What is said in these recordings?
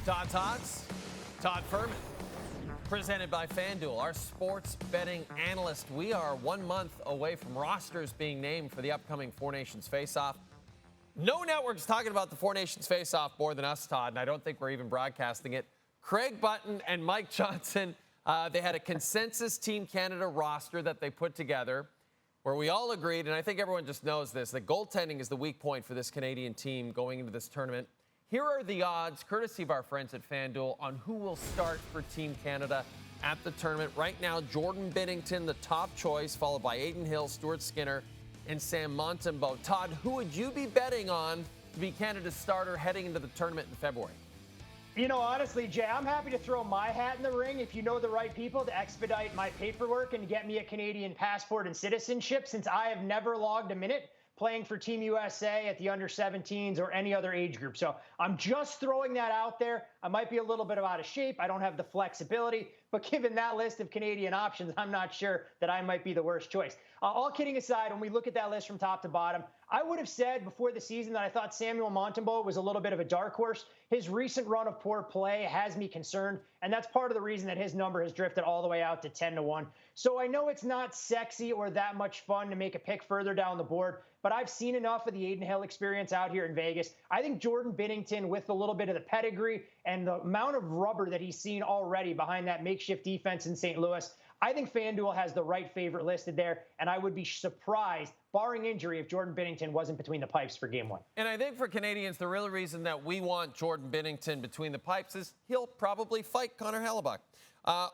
Todd Fuhrman, presented by FanDuel, our sports betting analyst. We are 1 month away from rosters being named for the upcoming Four Nations Face-Off. No network's talking about the Four Nations Face-Off more than us, Todd, and I don't think we're even broadcasting it. Craig Button and Mike Johnson, they had a consensus Team Canada roster that they put together where we all agreed, and I think everyone just knows this, that goaltending is the weak point for this Canadian team going into this tournament. Here are the odds, courtesy of our friends at FanDuel, on who will start for Team Canada at the tournament. Right now, Jordan Binnington, the top choice, followed by Aiden Hill, Stuart Skinner, and Sam Montembeault. Todd, who would you be betting on to be Canada's starter heading into the tournament in February? You know, honestly, Jay, I'm happy to throw my hat in the ring if you know the right people to expedite my paperwork and get me a Canadian passport and citizenship, since I have never logged a minute playing for Team USA at the under-17s or any other age group. So I'm just throwing that out there. I might be a little bit out of shape. I don't have the flexibility. But given that list of Canadian options, I'm not sure that I might be the worst choice. All kidding aside, when we look at that list from top to bottom, I would have said before the season that I thought Samuel Montembeault was a little bit of a dark horse. His recent run of poor play has me concerned, and that's part of the reason that his number has drifted all the way out to 10-1. So I know it's not sexy or that much fun to make a pick further down the board, but I've seen enough of the Aiden Hill experience out here in Vegas. I think Jordan Binnington, with a little bit of the pedigree and the amount of rubber that he's seen already behind that makeshift defense in St. Louis, I think FanDuel has the right favorite listed there, and I would be surprised, barring injury, if Jordan Binnington wasn't between the pipes for Game 1. And I think for Canadians, the real reason that we want Jordan Binnington between the pipes is he'll probably fight Connor Hellebuck.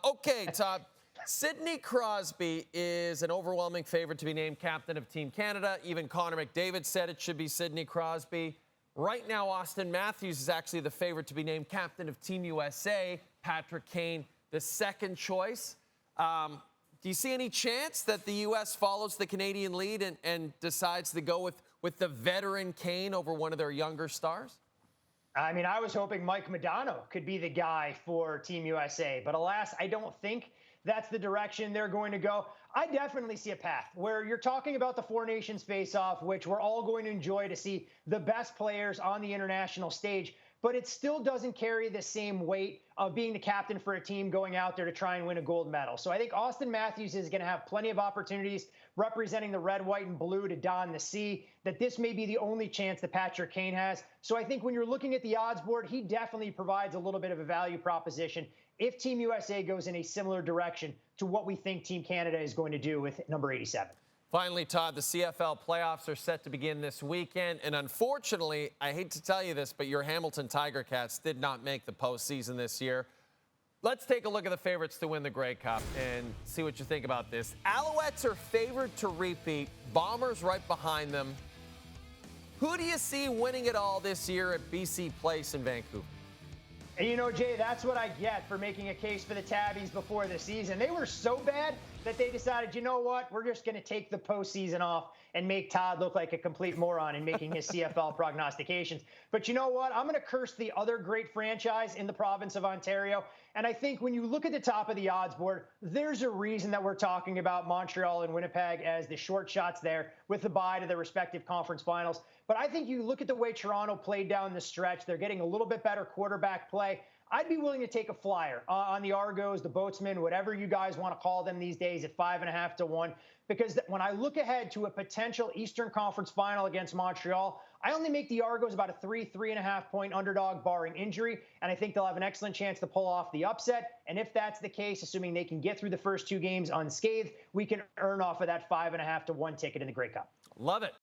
Okay, Todd. Sidney Crosby is an overwhelming favorite to be named captain of Team Canada. Even Connor McDavid said it should be Sidney Crosby. Right now, Austin Matthews is actually the favorite to be named captain of Team USA. Patrick Kane, the second choice. Do you see any chance that the U.S. follows the Canadian lead and decides to go with the veteran Kane over one of their younger stars? I mean, I was hoping Mike Modano could be the guy for Team USA, but alas, I don't think that's the direction they're going to go. I definitely see a path where you're talking about the Four Nations face-off, which we're all going to enjoy to see the best players on the international stage, but it still doesn't carry the same weight of being the captain for a team going out there to try and win a gold medal. So I think Austin Matthews is going to have plenty of opportunities representing the red, white, and blue to don the C, that this may be the only chance that Patrick Kane has. So I think when you're looking at the odds board, he definitely provides a little bit of a value proposition if Team USA goes in a similar direction to what we think Team Canada is going to do with number 87. Finally, Todd, the CFL playoffs are set to begin this weekend. And unfortunately, I hate to tell you this, but your Hamilton Tiger Cats did not make the postseason this year. Let's take a look at the favorites to win the Grey Cup and see what you think about this. Alouettes are favored to repeat. Bombers right behind them. Who do you see winning it all this year at BC Place in Vancouver? And you know, Jay, that's what I get for making a case for the Tabbies before the season. They were so bad that they decided, you know what, we're just going to take the postseason off and make Todd look like a complete moron in making his CFL prognostications. But you know what? I'm going to curse the other great franchise in the province of Ontario. And I think when you look at the top of the odds board, there's a reason that we're talking about Montreal and Winnipeg as the short shots there with the bye to their respective conference finals. But I think you look at the way Toronto played down the stretch. They're getting a little bit better quarterback play. I'd be willing to take a flyer on the Argos, the Boatsmen, whatever you guys want to call them these days at 5.5 to 1. Because when I look ahead to a potential Eastern Conference final against Montreal, I only make the Argos about a 3.5 point underdog barring injury. And I think they'll have an excellent chance to pull off the upset. And if that's the case, assuming they can get through the first two games unscathed, we can earn off of that 5.5 to 1 ticket in the Grey Cup. Love it.